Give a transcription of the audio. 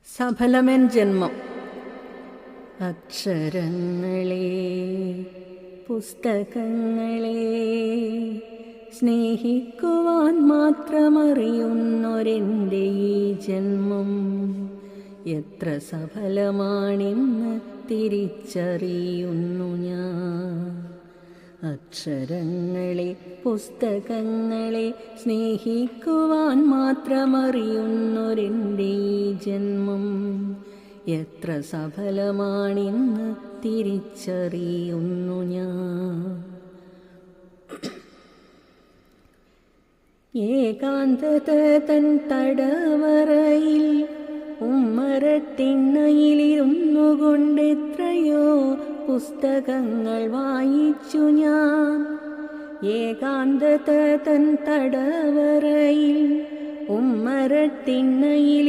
സഫലമെൻ ജന്മം. അക്ഷരങ്ങളെ, പുസ്തകങ്ങളെ സ്നേഹിക്കുവാൻ മാത്രമറിയുന്നൊരെൻ്റെ ഈ ജന്മം എത്ര സഫലമാണെന്ന് തിരിച്ചറിയുന്നു ഞാൻ. അക്ഷരങ്ങളെ, പുസ്തകങ്ങളെ സ്നേഹിക്കുവാൻ മാത്രമറിയുന്നൊരെൻ്റെ ഈ ജന്മം എത്ര സഫലമാണെന്ന് തിരിച്ചറിയുന്നു ഞാൻ. ഏകാന്തത തൻ തടവറയിൽ ഉമ്മറത്തിണ്ണയിലിരുന്നു കൊണ്ടെത്രയോ പുസ്തകങ്ങൾ വായിച്ചു ഞാൻ. ഏകാന്തത തൻ തടവറയിൽ ഉമ്മറത്തിണ്ണയിൽ